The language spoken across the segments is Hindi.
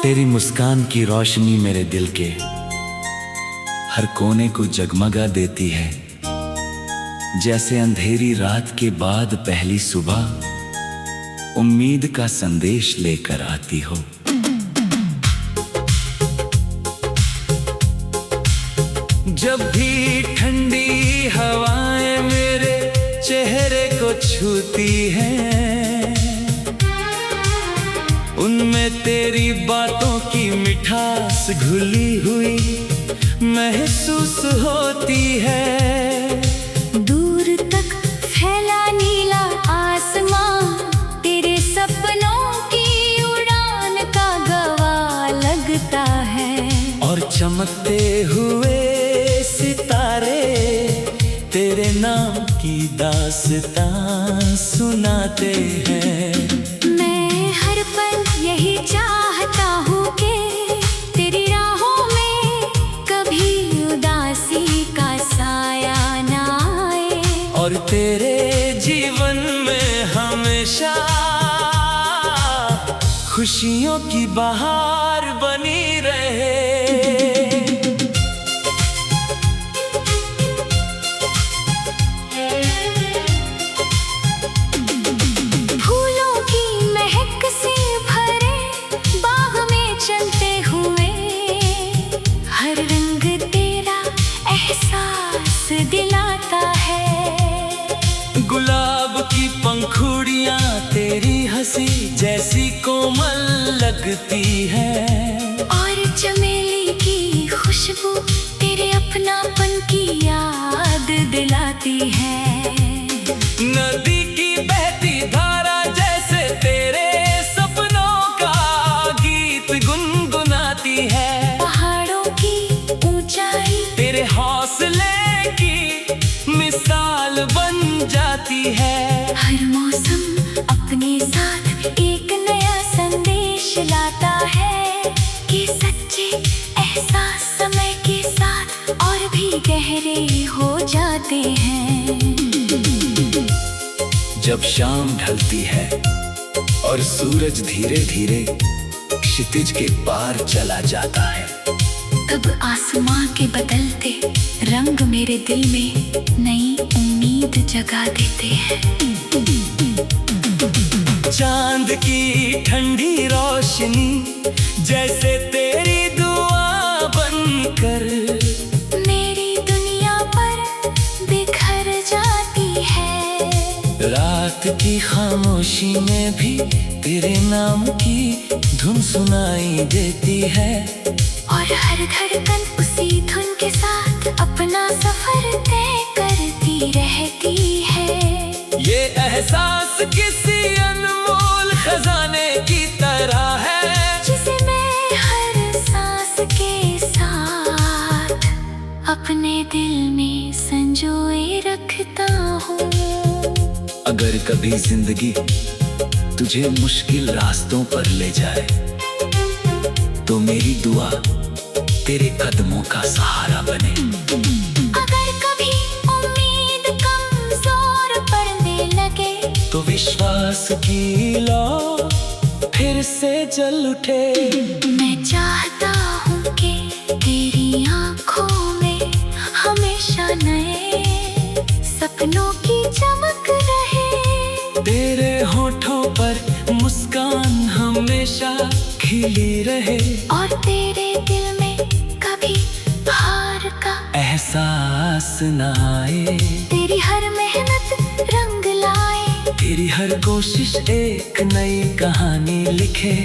तेरी मुस्कान की रोशनी मेरे दिल के हर कोने को जगमगा देती है, जैसे अंधेरी रात के बाद पहली सुबह उम्मीद का संदेश लेकर आती हो। जब भी ठंडी हवाएं मेरे चेहरे को छूती हैं, उनमें तेरी बातों की मिठास घुली हुई महसूस होती है। दूर तक फैला नीला आसमां तेरे सपनों की उड़ान का गवाह लगता है, और चमकते हुए सितारे तेरे नाम की दास्तां सुनाते हैं। मैं हर पल यही चाहता हूँ कि तेरी राहों में कभी उदासी का साया ना आए, और तेरे जीवन में हमेशा खुशियों की बहार बनी रहे। दिलाता है गुलाब की पंखुड़ियां तेरी हंसी जैसी कोमल लगती है, और चमेली की खुशबू तेरे अपनापन की याद दिलाती है। नदी की बहती धारा जैसे तेरे सपनों का गीत गुनगुनाती है। पहाड़ों की ऊंचाई तेरे हौसले की मिसाल बन जाती है। हर मौसम अपने साथ एक नया संदेश लाता है कि सच्चे एहसास समय के साथ और भी गहरे हो जाते हैं। जब शाम ढलती है और सूरज धीरे धीरे क्षितिज के पार चला जाता है, तब आसमां के बदलते रंग मेरे दिल में नई उम्मीद जगा देते हैं। चांद की ठंडी रोशनी जैसे तेरी दुआ बनकर मेरी दुनिया पर बिखर जाती है। रात की खामोशी में भी तेरे नाम की धुन सुनाई देती है, और हर धड़कन उसी धुन के साथ अपना सफर तय करती रहती है। ये एहसास किसी अनमोल खजाने की तरह है, जिसे मैं हर सांस के साथ अपने दिल में संजोए रखता हूँ। अगर कभी जिंदगी तुझे मुश्किल रास्तों पर ले जाए, तो मेरी दुआ तेरे कदमों का सहारा बने। अगर कभी उम्मीद कमजोर पड़ने लगे, तो विश्वास की लौ फिर से जल उठे। मैं चाहता हूँ कि तेरी आँखों में हमेशा नए सपनों की चमक रहे। तेरे होठों पर मुस्कान हमेशा खिली रहे, और तेरे दिल में कभी हार का एहसास न आए। तेरी हर मेहनत रंग लाए, तेरी हर कोशिश एक नई कहानी लिखे,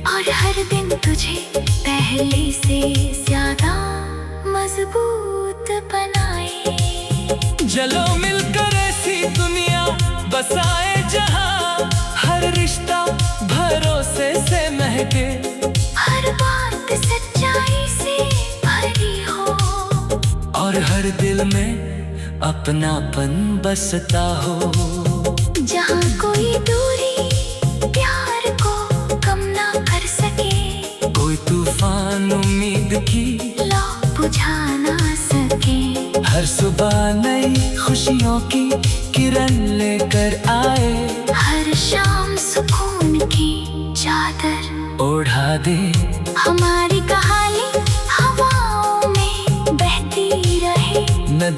और हर दिन तुझे पहले से ज्यादा मजबूत बनाए। चलो मिलकर ऐसी दुनिया बसाए जहां हर रिश्ता भरोसे से महके, हर बात सच्चाई से भरी हो, और हर दिल में अपनापन बसता हो। जहाँ कोई दूरी प्यार को कम ना कर सके, कोई तूफान उम्मीद की लौ बुझा ना सके। हर सुबह नई खुशियों की किरण लेकर आए, हर शाम सुकून की चादर ओढ़ा दे।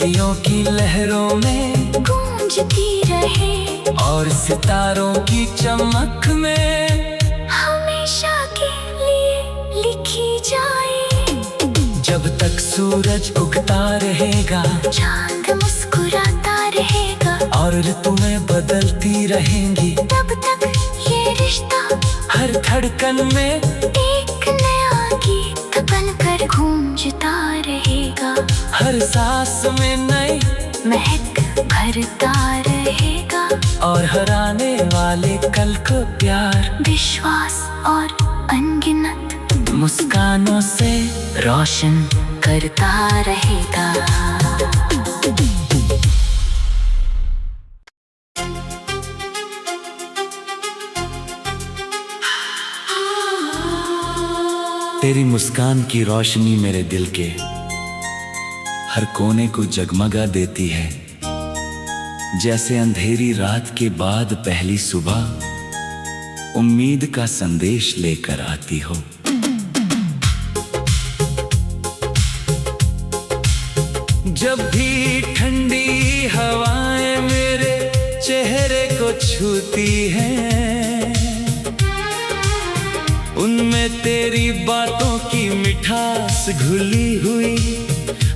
नदियों की लहरों में गूंजती रहे और सितारों की चमक में हमेशा के लिए लिखी जाए। जब तक सूरज उगता रहेगा चांद मुस्कुराता रहेगा और ऋतुएं बदलती रहेंगी, तब तक ये रिश्ता हर धड़कन में एक नया गीत बनकर गूंजता रहेगा। हर सांस में नई महक भरता रहेगा और हर आने वाले कल को प्यार विश्वास और अनगिनत मुस्कानों से रोशन करता रहेगा। तेरी मुस्कान की रोशनी मेरे दिल के हर कोने को जगमगा देती है, जैसे अंधेरी रात के बाद पहली सुबह उम्मीद का संदेश लेकर आती हो। जब भी ठंडी हवाएं मेरे चेहरे को छूती हैं, उनमें तेरी बातों की मिठास घुली हुई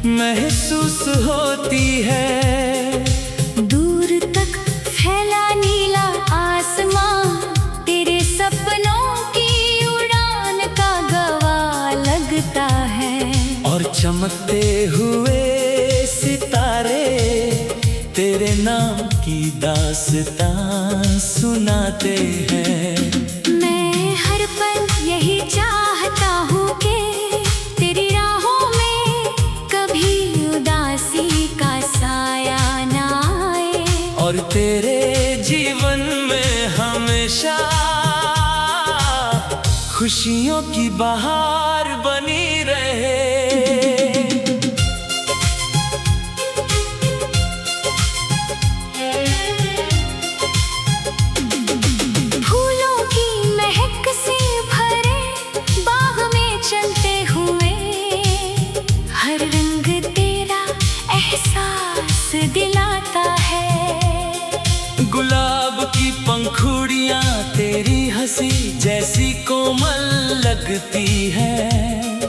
महसूस होती है। दूर तक फैला नीला आसमां तेरे सपनों की उड़ान का गवाह लगता है और चमकते हुए सितारे तेरे नाम की दास्तां सुनाते हैं। मैं हर पल यही चाहता हूँ कि तेरी राहों में कभी उदासी का साया ना आए और तेरे जीवन में हमेशा खुशियों की बहार बनी रहे। फूलों की महक से भरे बाग में चलते हुए हर रंग तेरा एहसास दिलाता है। गुलाब की पंखुड़ियां तेरी हंसी जैसी कोमल लगती है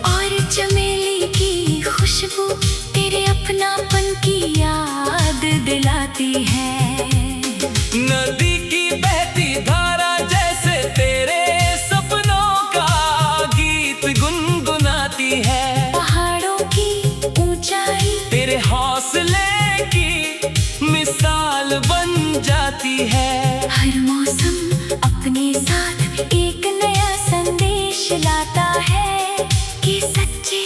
और चमेली की खुशबू तेरे अपनापन की याद दिलाती है। नदी की बहती धारा जैसे तेरे सपनों का गीत गुनगुनाती है। पहाड़ों की ऊंचाई तेरे हौसले की मिसाल बन जाती है। हर मौसम अपने साथ एक नया संदेश लाता है कि सच्चे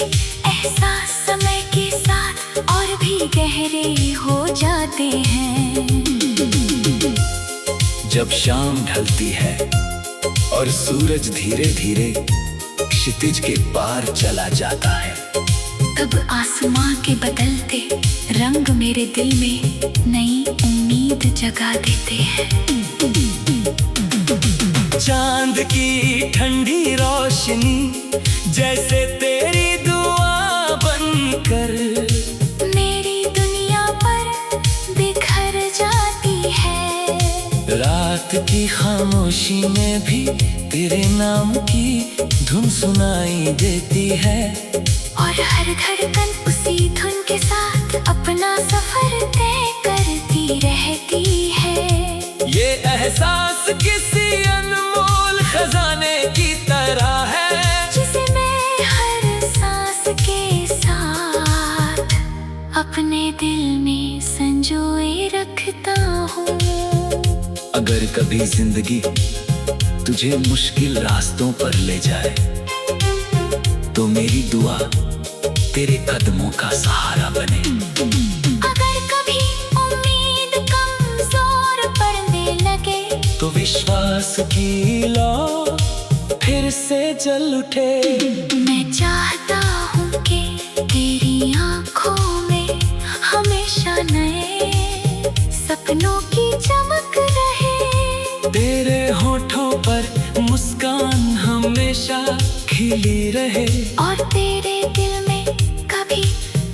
एहसास समय के साथ और भी गहरे हो जाते हैं। जब शाम ढलती है और सूरज धीरे धीरे क्षितिज के पार चला जाता है, तब आसमां के बदलते रंग मेरे दिल में नई उम्मीद जगा देते हैं। चांद की ठंडी रोशनी जैसे तेरी दुआ बनकर मेरी दुनिया पर बिखर जाती है। रात की खामोशी में भी तेरे नाम की धुन सुनाई देती है और हर धड़कन उसी धुन के साथ अपना सफर तय करती रहती है। ये एहसास किसी अनमोल खजाने की तरह है जिसे मैं हर सांस के साथ अपने दिल में संजोए रखता हूँ। अगर कभी जिंदगी तुझे मुश्किल रास्तों पर ले जाए तो मेरी दुआ तेरे कदमों का सहारा बने। अगर कभी उम्मीद कमजोर पड़ने लगे तो विश्वास की लौ फिर से जल उठे। मैं चाहता हूँ कि तेरी आँखों में हमेशा नए सपनों की चमक रहे। तेरे होठों पर मुस्कान हमेशा खिली रहे और तेरे दिल में कभी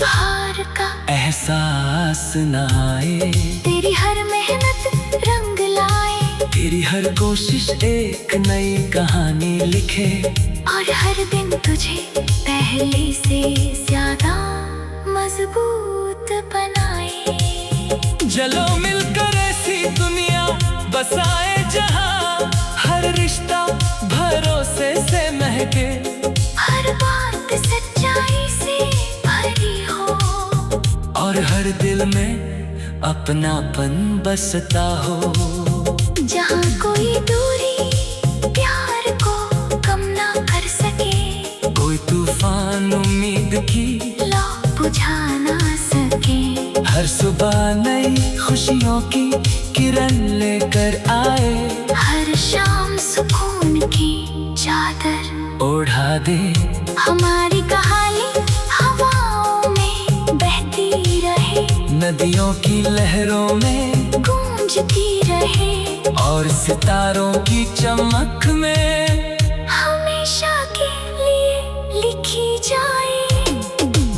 हार का एहसास न आए। तेरी हर मेहनत रंग लाए, तेरी हर कोशिश एक नई कहानी लिखे, और हर दिन तुझे पहले से ज्यादा मजबूत बनाए। चलो मिलकर ऐसी दुनिया बसाए जहां हर रिश्ता भरोसे से महके, हर बात सच्चाई से भरी हो, और हर दिल में अपनापन बसता हो। जहाँ कोई दूरी प्यार को कम ना कर सके, कोई तूफान उम्मीद की लो बुझा ना सके। हर सुबह नई खुशियों की किरण लेकर आए, हर शाम सुकून की चादर ओढ़ा दे। हमारी कहानी हवाओं में बहती रहे, नदियों की लहरों में गूंजती रहे, और सितारों की चमक में हमेशा के लिए लिखी जाए।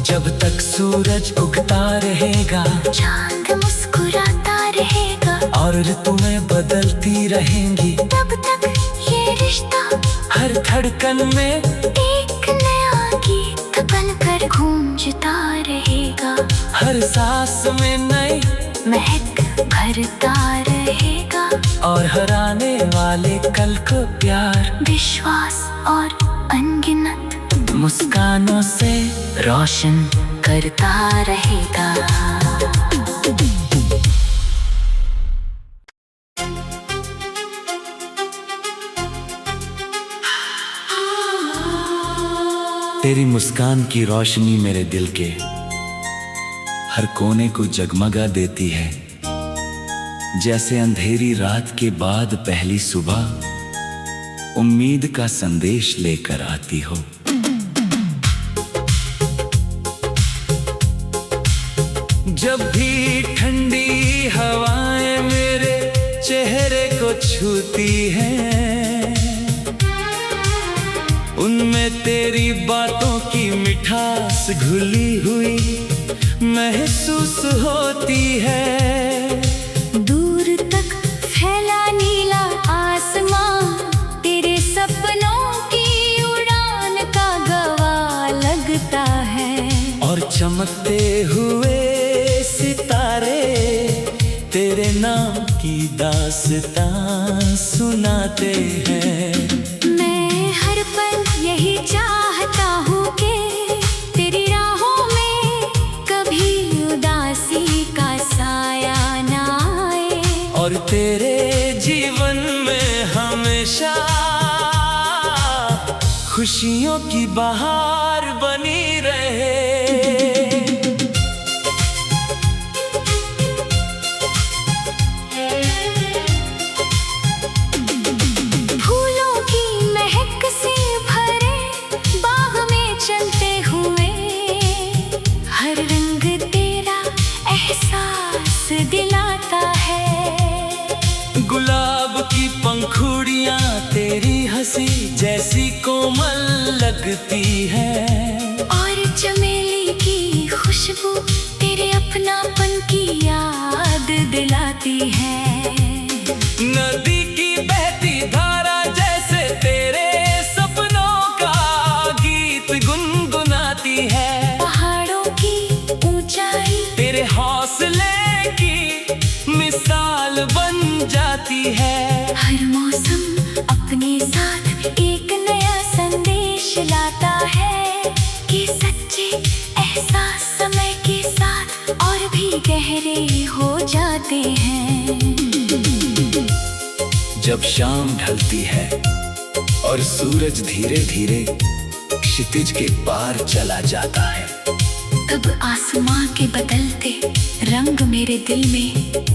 जब तक सूरज उगता रहेगा, चांद मुस्कुराता रहेगा, और ऋतुएं बदलती रहेंगी, तब तक ये रिश्ता हर धड़कन में एक नया गीत बनकर गूंजता रहेगा। हर सांस में नई महक भरता रहेगा, और हर आने वाले कल को प्यार विश्वास और अनगिनत मुस्कानों से रोशन करता रहेगा। तेरी मुस्कान की रोशनी मेरे दिल के हर कोने को जगमगा देती है, जैसे अंधेरी रात के बाद पहली सुबह उम्मीद का संदेश लेकर आती हो। जब भी ठंडी हवाएं मेरे चेहरे को छूती हैं, उनमें तेरी बातों की मिठास घुली हुई महसूस होती है। दूर तक फैला नीला आसमां तेरे सपनों की उड़ान का गवाह लगता है, और चमकते हुए सितारे तेरे नाम की दास्तां सुनाते हैं। मैं हर पल यही चाहता हूँ कि तेरी राहों में कभी उदासी का साया ना आए, और तेरे जीवन में हमेशा खुशियों की बहार बनी रहे। फूलों की महक से भरे बाग में चलते हुए, हर रंग तेरा एहसास दिलाता है। गुलाब की पंखुड़ियां तेरी हंसी जैसी कोमल लगती है, और चमेली की खुशबू तेरे अपनापन की याद दिलाती है। नदी की बहती धारा जैसे तेरे सपनों का गीत गुनगुनाती है, पहाड़ों की ऊंचाई तेरे हौसले की मिसाल बन जाती है। हर मौसम अपने साथ एक नया संदेश लाता है, कि सच्चे एहसास समय के साथ और भी गहरे हो जाते हैं। जब शाम ढलती है और सूरज धीरे धीरे क्षितिज के पार चला जाता है, तब आसमां के बदलते रंग मेरे दिल में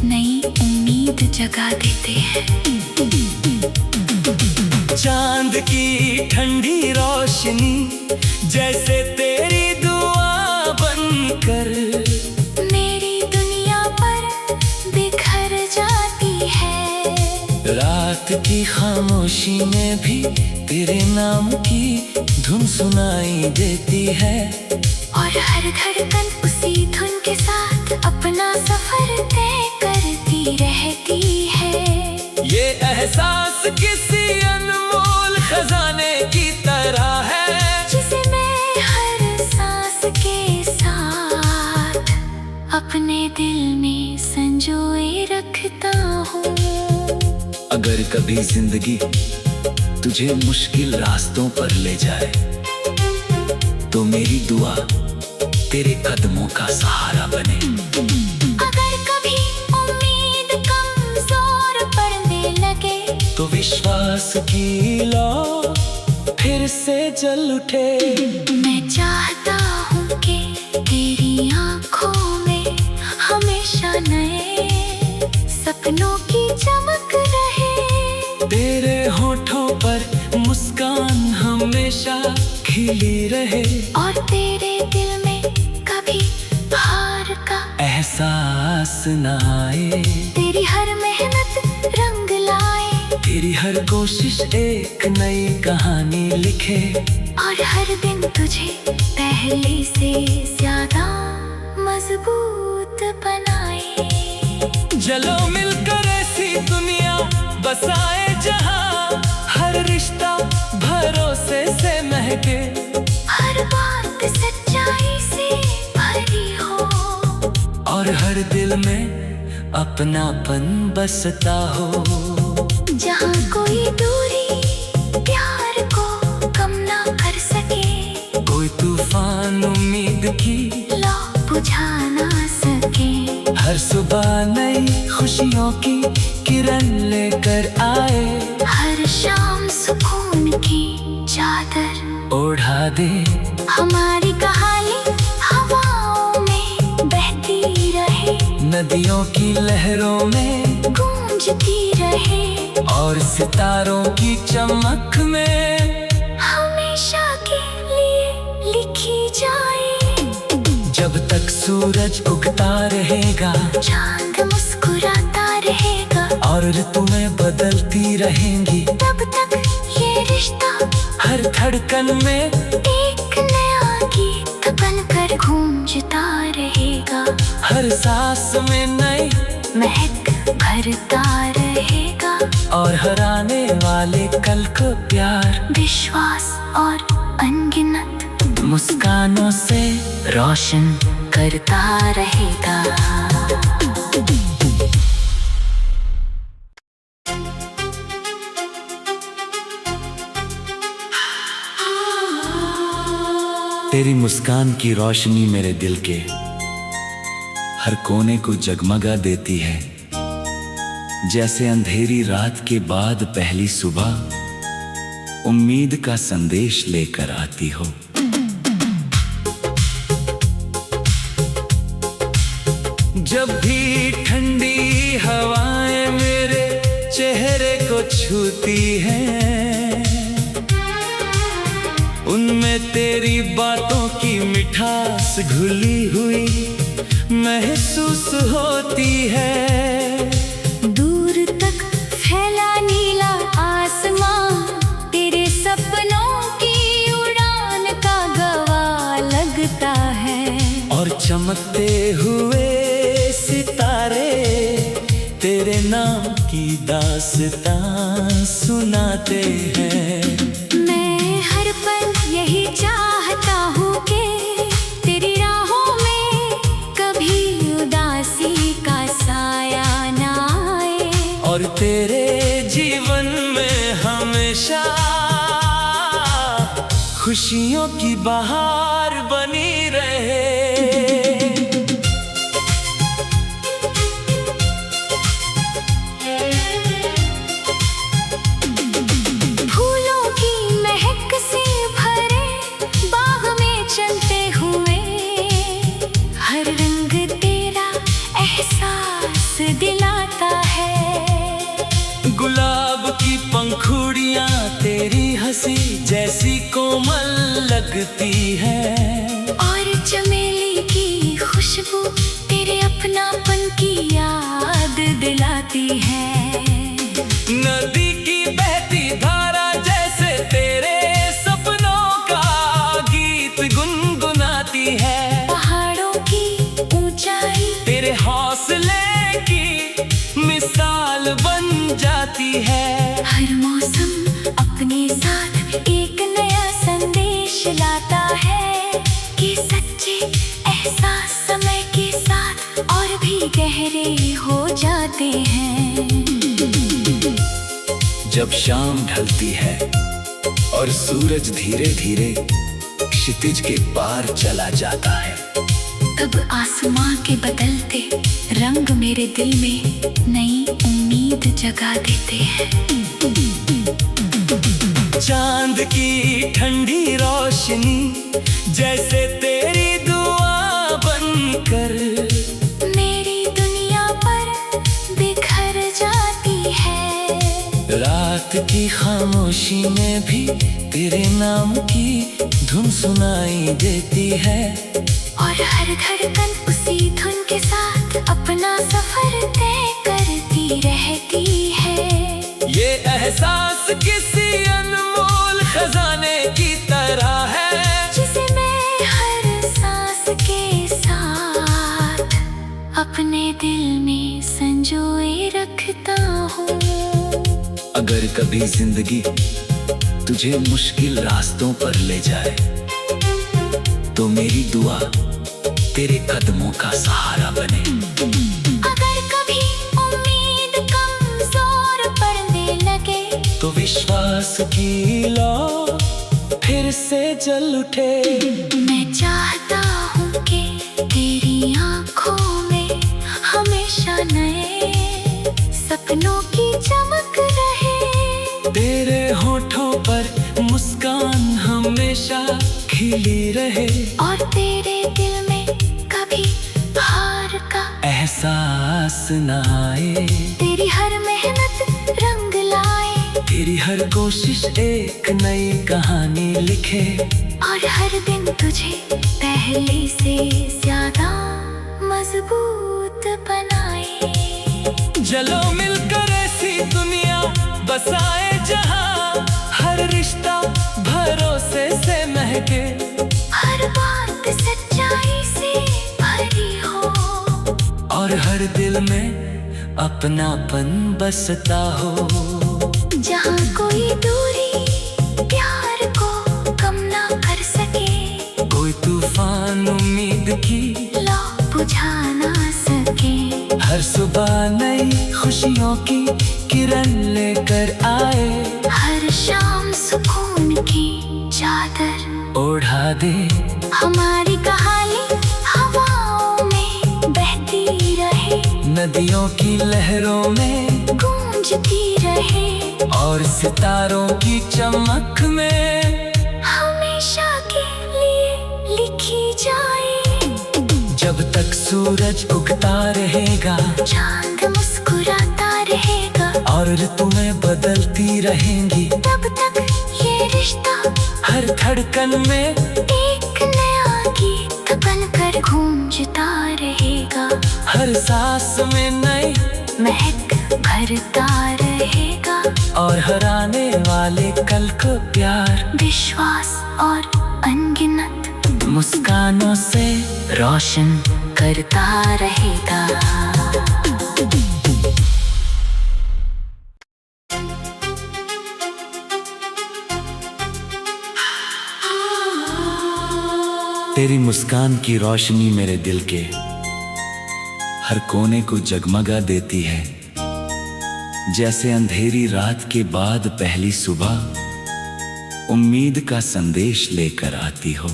नई उम्मीद जगा देते हैं। चांद की ठंडी रोशनी जैसे तेरी दुआ बनकर मेरी दुनिया पर बिखर जाती है। रात की खामोशी में भी तेरे नाम की धुन सुनाई देती है, और हर धड़कन उसी धुन के साथ अपना सफर तय करती रहती है। ये एहसास किसी अनमोल खजाने की तरह है, जिसे मैं हर सांस के साथ अपने दिल में संजोए रखता हूँ। अगर कभी जिंदगी तुझे मुश्किल रास्तों पर ले जाए, तो मेरी दुआ तेरे कदमों का सहारा बने। अगर कभी उम्मीद कमजोर पड़ने लगे, तो विश्वास की लौ फिर से जल उठे। मैं चाहता हूँ कि तेरी आँखों में हमेशा नए सपनों की चमक रहे। तेरे होठों पर मुस्कान हमेशा खिली रहे, और तेरे दिल में कभी हार का एहसास न आए। तेरी हर मेहनत रंग लाए, तेरी हर कोशिश एक नई कहानी लिखे, और हर दिन तुझे पहले से ज्यादा मजबूत बनाए। चलो मिलकर ऐसी दुनिया बसाए जहाँ हर रिश्ता भरोसे से महके, हर बात सच्चाई से भरी हो, और हर दिल में अपनापन बसता हो। जहाँ कोई दूरी प्यार को कम ना कर सके, कोई तूफान उम्मीद की लौ बुझा ना सके। हर सुबह नई खुशियों की किरण लेकर आए, हर शाम सुकून की चादर ओढ़ा दे। हमारी कहानी हवाओं में बहती रहे, नदियों की लहरों में गूंजती रहे, और सितारों की चमक में हमेशा के लिए लिखी जाए। जब तक सूरज उगता रहेगा, चांद मुस्कुराता रहेगा, और ऋतुएं बदलती रहेंगी, तब तक ये रिश्ता हर धड़कन में एक नया गीत बनकर गूंजता रहेगा। हर सांस में नई महक भरता रहेगा, और हर आने वाले कल को प्यार विश्वास और अनगिनत मुस्कानों से रोशन करता रहेगा। तेरी मुस्कान की रोशनी मेरे दिल के हर कोने को जगमगा देती है, जैसे अंधेरी रात के बाद पहली सुबह उम्मीद का संदेश लेकर आती हो। जब भी ठंडी हवाएं मेरे चेहरे को छूती हैं, उनमें तेरी बातों की मिठास घुली हुई महसूस होती है। दूर तक फैला नीला आसमां तेरे सपनों की उड़ान का गवाह लगता है, और चमकते हुए सितारे तेरे नाम की दास्तां सुनाते हैं। मैं हर पल यही चाहता हूँ कि तेरी राहों में कभी उदासी का साया ना आए, और तेरे जीवन में हमेशा खुशियों की बहार बनी रहे। फूलों की महक से भरे बाग में चलते हुए, हर रंग तेरा एहसास दिलाता है। गुलाब की पंखुड़ियां तेरी हंसी जैसी कोमल लगती है, और चमेली की खुशबू तेरे अपनापन की याद दिलाती है। नदी की बहती धारा जैसे तेरे सपनों का गीत गुनगुनाती है। मिसाल बन जाती है। हर मौसम अपने साथ एक नया संदेश लाता है कि सच्चे एहसास समय के साथ और भी गहरे हो जाते हैं। जब शाम ढलती है और सूरज धीरे धीरे क्षितिज के पार चला जाता है, तब आसमां के बदलते रंग मेरे दिल में नई उम्मीद जगा देते हैं। चांद की ठंडी रोशनी जैसे तेरी दुआ बनकर मेरी दुनिया पर बिखर जाती है। रात की खामोशी में भी तेरे नाम की धुन सुनाई देती है। और हर धड़कन उसी धुन के साथ अपना सफर तय करती रहती है। ये एहसास किसी अनमोल खजाने की तरह है, जिसे मैं हर सांस के साथ अपने दिल में संजोए रखता हूँ। अगर कभी जिंदगी तुझे मुश्किल रास्तों पर ले जाए, तो मेरी दुआ तेरे कदमों का सहारा बने। अगर कभी उम्मीद कमजोर पड़ने लगे, तो विश्वास की लौ फिर से जल उठे। मैं चाहता हूँ कि तेरी आँखों में हमेशा नए सपनों की चमक रहे। तेरे होठों पर मुस्कान हमेशा खिली रहे, और तेरे दिल में कभी हार का एहसास न आए। तेरी हर मेहनत रंग लाए, तेरी हर कोशिश एक नई कहानी लिखे। और हर दिन तुझे पहले से ज्यादा मजबूत बनाए। चलो मिलकर ऐसी दुनिया बसाए जहाँ हर रिश्ता भरोसे से महके, हर बात सच्चाई से भरी हो, और हर दिल में अपनापन बसता हो। जहाँ कोई दूरी प्यार को कम ना कर सके, कोई तूफान उम्मीद की लौ बुझा ना सके। हर सुबह नई खुशियों की किरण लेकर आए, हर शाम सुकून की चादर ओढ़ा दे। हमारी कहानी हवाओं में बहती रहे, नदियों की लहरों में गूंजती रहे, और सितारों की चमक में हमेशा के लिए लिखी जाए। जब तक सूरज उगता रहेगा, चांद मुस्कुराता रहेगा, और ऋतुएं बदलती रहेंगी, तब तक ये रिश्ता हर धड़कन में एक नया गीत बनकर गूंजता रहेगा। हर सांस में नई महक भरता रहेगा, और हर आने वाले कल को प्यार विश्वास और अनगिनत मुस्कानों से रोशन करता रहेगा। तेरी मुस्कान की रोशनी मेरे दिल के हर कोने को जगमगा देती है। जैसे अंधेरी रात के बाद पहली सुबह उम्मीद का संदेश लेकर आती हो।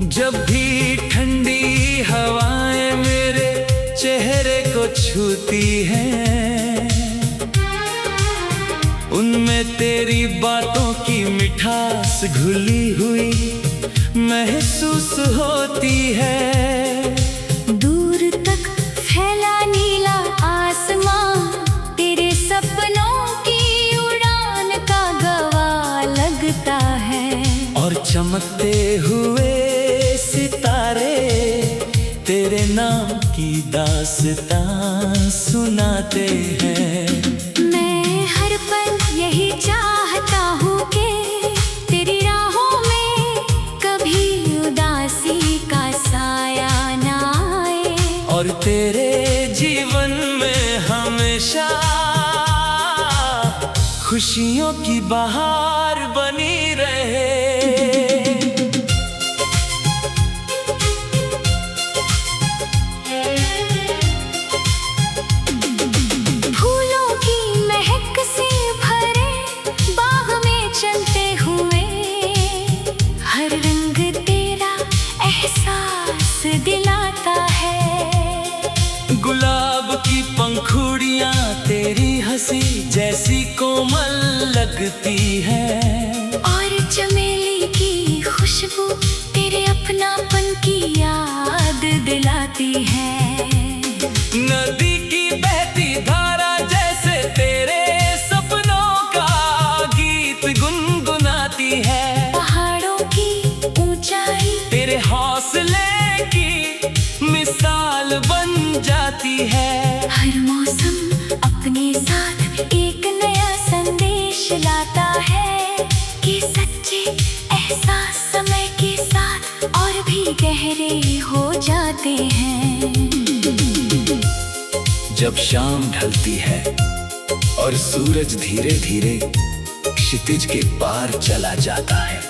जब भी ठंडी हवाएं मेरे चेहरे को छूती हैं, उनमें तेरी बातों की मिठास घुली हुई महसूस होती है। दूर तक फैला नीला आसमां तेरे सपनों की उड़ान का गवाह लगता है, और चमकते हुए सितारे तेरे नाम की दास्तां सुनाते हैं। मैं हर पल यही चाहता हूँ कि तेरी राहों में कभी उदासी का साया और तेरे जीवन में हमेशा खुशियों की बहार बनी रहे। फूलों की महक से भरे बाग में चलते हुए हर रंग तेरा एहसास दिलाता है। गुलाब की पंखुड़ियां तेरी हंसी जैसी कोमल लगती है, और चमेली की खुशबू तेरे अपनापन की याद दिलाती है। नदी की बहती धारा जैसे तेरे सपनों का गीत गुनगुनाती है। पहाड़ों की ऊंचाई तेरे हौसले की मिसाल बन जाती है। हर मौसम अपने साथ एक नया संदेश लाता है कि सच्चे एहसास समय के साथ और भी गहरे हो जाते हैं। जब शाम ढलती है और सूरज धीरे धीरे क्षितिज के पार चला जाता है,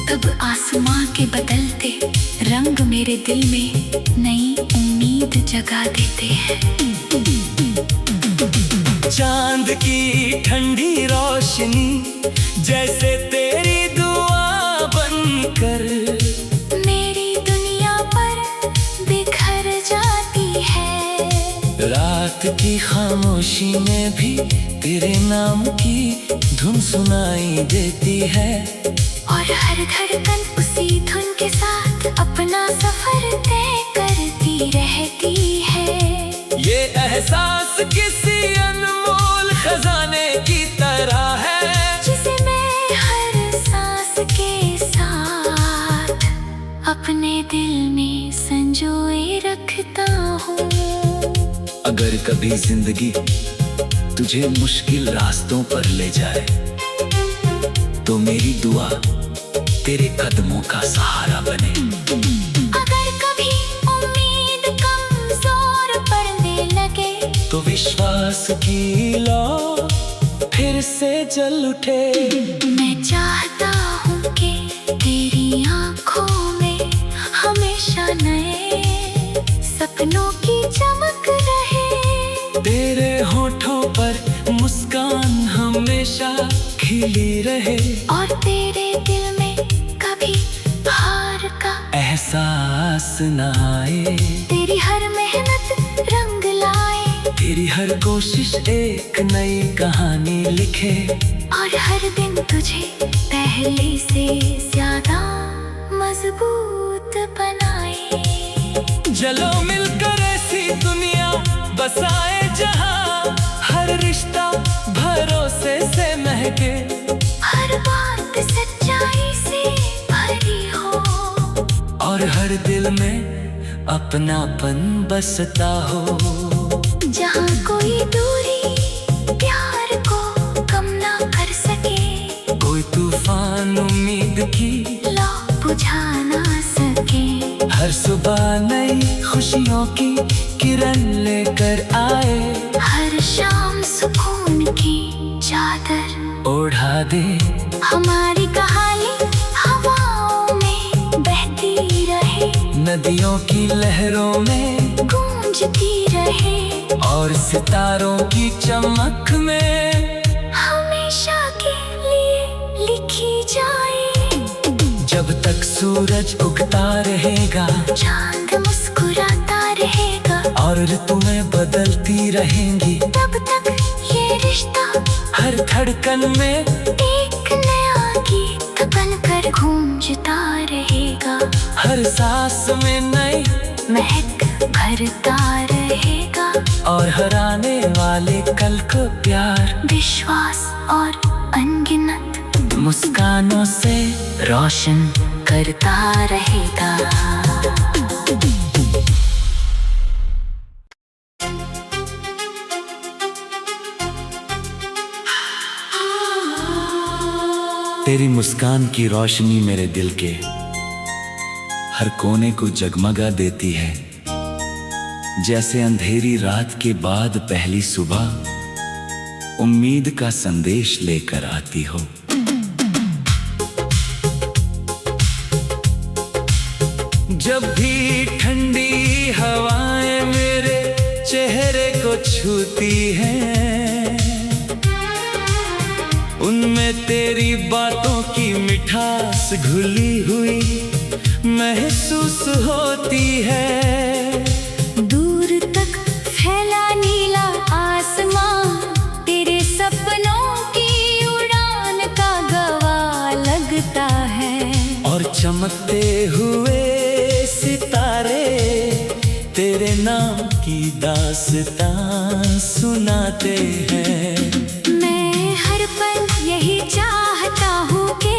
तब आसमां के बदलते रंग मेरे दिल में नई उम्मीद जगा देते हैं। चांद की ठंडी रोशनी जैसे तेरी दुआ बनकर मेरी दुनिया पर बिखर जाती है। रात की खामोशी में भी तेरे नाम की धुन सुनाई देती है। और हर धड़कन उसी धुन के साथ अपना सफर तय करती रहती है। ये एहसास किसी अनमोल खजाने की तरह है, जिसे मैं हर सांस के साथ अपने दिल में संजोए रखता हूँ। अगर कभी जिंदगी तुझे मुश्किल रास्तों पर ले जाए तो मेरी दुआ तेरे कदमों का सहारा बने। अगर कभी उम्मीद कमजोर पड़ने लगे तो विश्वास की लौ फिर से जल उठे। मैं चाहता हूँ कि तेरी आँखों में हमेशा नए सपनों की चमक रहे। तेरे होठों पर मुस्कान हमेशा खिली रहे, और तेरे दिल में कभी हार का एहसास न आए। तेरी हर मेहनत रंग लाए, तेरी हर कोशिश एक नई कहानी लिखे, और हर दिन तुझे पहले से ज्यादा मजबूत बनाए। चलो मिलकर ऐसी दुनिया बसाए जहां हर रिश्ता भरोसे से महके, हर बात सच्चाई से भरी हो, और हर दिल में अपनापन बसता हो। जहाँ कोई दूरी प्यार को कम ना कर सके, कोई तूफान उम्मीद की लौ बुझा ना सके। हर सुबह नई खुशियों की किरण लेकर आए, हर शाम सुकून की चादर ओढ़ा दे। हमारी कहानी हवाओं में बहती रहे, नदियों की लहरों में गूंजती रहे, और सितारों की चमक में हमेशा के लिए लिखी जाए। जब तक सूरज उगता रहेगा, चांद मुस्कुराता रहेगा, और ऋतुएं बदलती रहेंगी, तब तक ये रिश्ता हर धड़कन में एक नया गीत बनकर गूंजता रहेगा। हर सांस में नई महक भरता रहेगा, और हर आने वाले कल को प्यार विश्वास और अनगिनत मुस्कानों से रोशन करता रहेगा। तेरी मुस्कान की रोशनी मेरे दिल के हर कोने को जगमगा देती है, जैसे अंधेरी रात के बाद पहली सुबह उम्मीद का संदेश लेकर आती हो। जब भी ठंडी हवाएं मेरे चेहरे को छूती हैं, उनमें तेरी बातों की मिठास घुली हुई महसूस होती है। दूर तक फैला नीला आसमां तेरे सपनों की उड़ान का गवाह लगता है। और चमकते हुए सितारे तेरे नाम की दास्तां सुनाते हैं। मैं हर पल यही चाहता हूँ कि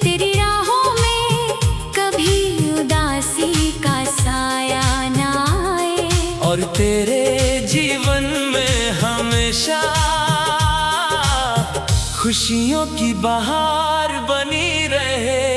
तेरी राहों में कभी उदासी का साया ना आए, और तेरे जीवन में हमेशा खुशियों की बहार बनी रहे।